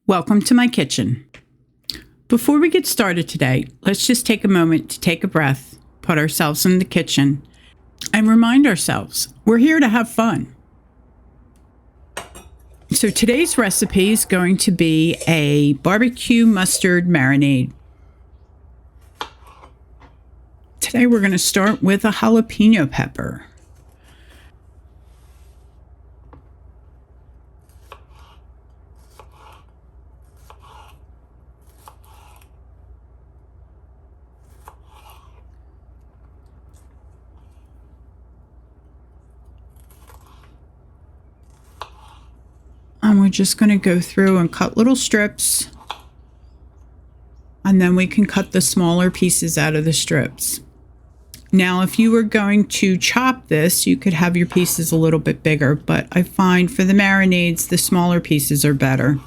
Welcome to my kitchen. Before we get started today, let's just take a moment to take a breath, put ourselves in the kitchen, and remind ourselves we're here to have fun. So today's recipe is going to be a barbecue mustard marinade. Today we're going to start with a jalapeno pepper. And we're just going to go through and cut little strips. And then we can cut the smaller pieces out of the strips. Now, if you were going to chop this, you could have your pieces a little bit bigger. But I find for the marinades, the smaller pieces are better.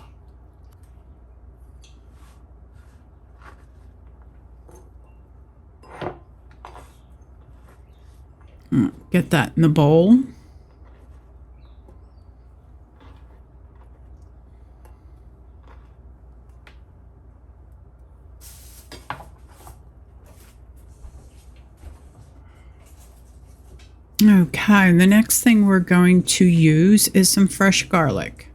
Get that in the bowl. Okay, the next thing we're going to use is some fresh garlic.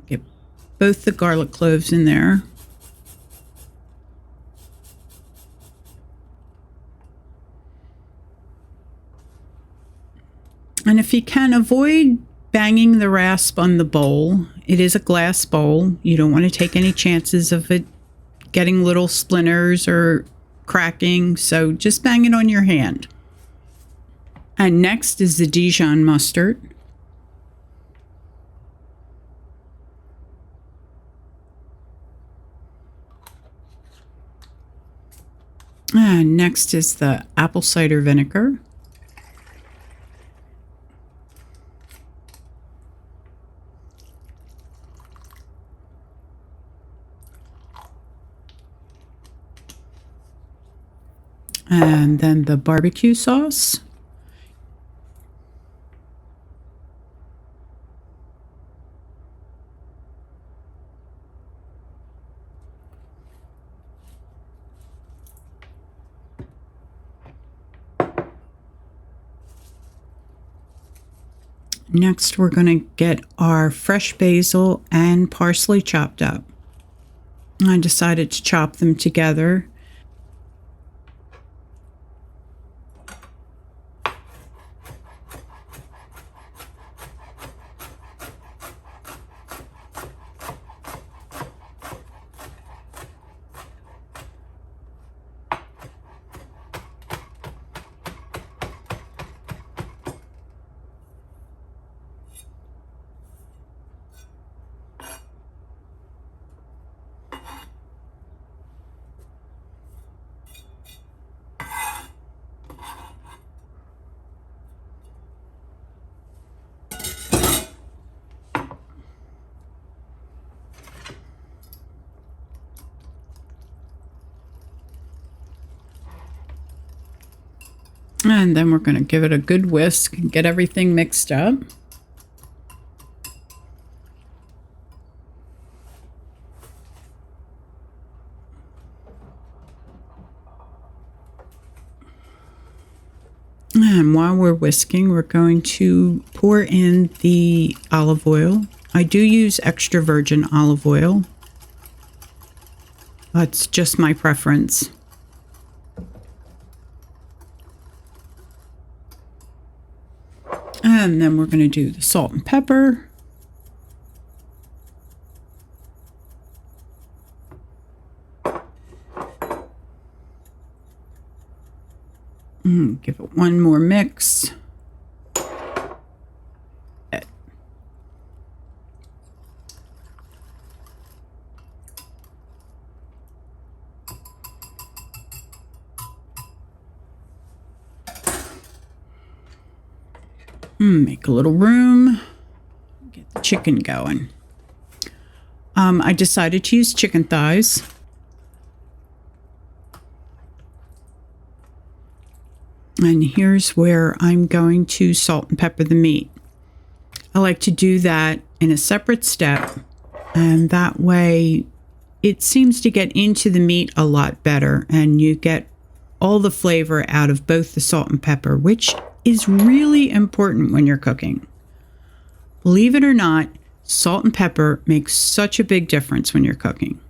Get both the garlic cloves in there. And if you can, avoid banging the rasp on the bowl. It is a glass bowl. You don't want to take any chances of it getting little splinters or cracking. So just bang it on your hand. And next is the Dijon mustard. And next is the apple cider vinegar. And then the barbecue sauce. Next, we're going to get our fresh basil and parsley chopped up. I decided to chop them together. And then we're going to give it a good whisk and get everything mixed up. And while we're whisking, we're going to pour in the olive oil. I do use extra virgin olive oil. That's just my preference. And then we're going to do the salt and pepper. Give it one more mix. Make a little room. Get the chicken going. I decided to use chicken thighs. And here's where I'm going to salt and pepper the meat. I like to do that in a separate step, and that way it seems to get into the meat a lot better, and you get all the flavor out of both the salt and pepper, which is really important when you're cooking. Believe it or not, salt and pepper makes such a big difference when you're cooking.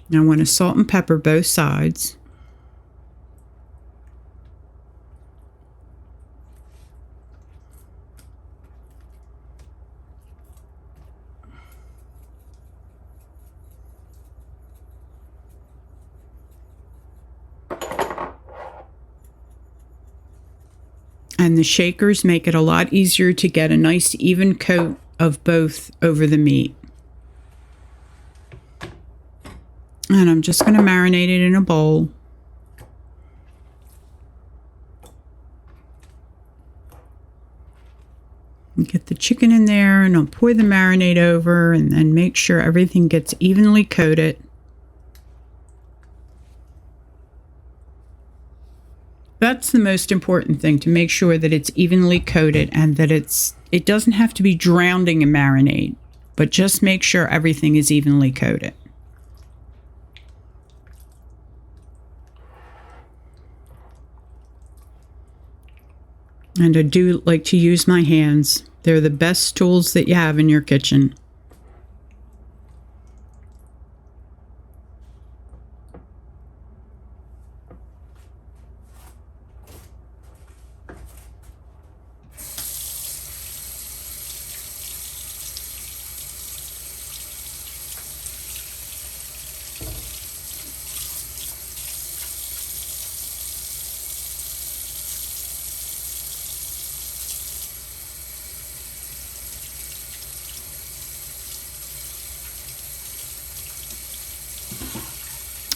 Now I want to salt and pepper both sides. And the shakers make it a lot easier to get a nice even coat of both over the meat. And I'm just going to marinate it in a bowl. And get the chicken in there, and I'll pour the marinade over and then make sure everything gets evenly coated. That's the most important thing, to make sure that it's evenly coated and that it doesn't have to be drowning in marinade, but just make sure everything is evenly coated. And I do like to use my hands. They're the best tools that you have in your kitchen.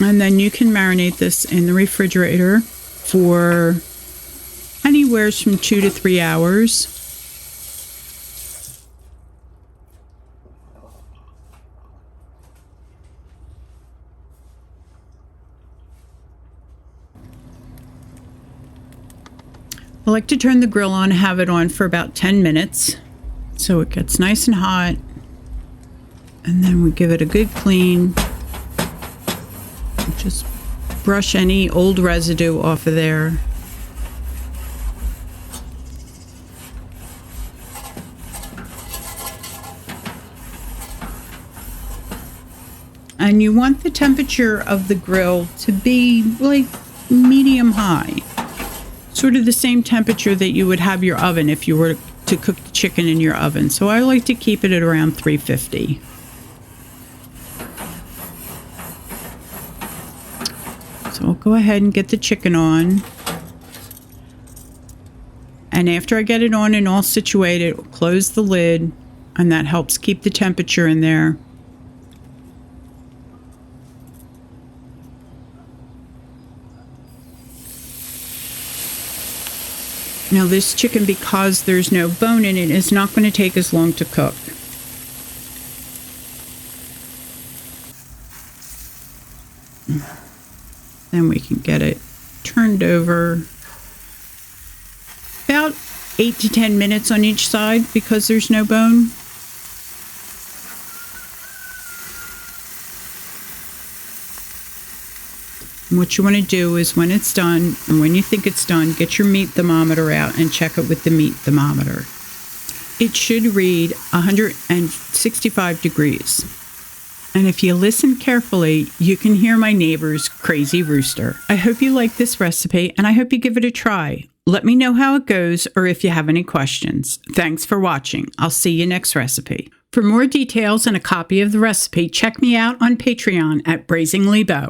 And then you can marinate this in the refrigerator for anywhere from 2 to 3 hours. I like to turn the grill on and have it on for about 10 minutes so it gets nice and hot. And then we give it a good clean. Just brush any old residue off of there. And you want the temperature of the grill to be like medium high. Sort of the same temperature that you would have your oven if you were to cook the chicken in your oven. So I like to keep it at around 350. So I'll go ahead and get the chicken on. And after I get it on and all situated, I'll close the lid, and that helps keep the temperature in there. Now this chicken, because there's no bone in it, is not going to take as long to cook. Then we can get it turned over about 8 to 10 minutes on each side because there's no bone. And what you want to do is when it's done, and when you think it's done, get your meat thermometer out and check it with the meat thermometer. It should read 165 degrees. And if you listen carefully, you can hear my neighbor's crazy rooster. I hope you like this recipe, and I hope you give it a try. Let me know how it goes or if you have any questions. Thanks for watching. I'll see you next recipe. For more details and a copy of the recipe, check me out on Patreon at Braisingly Beau.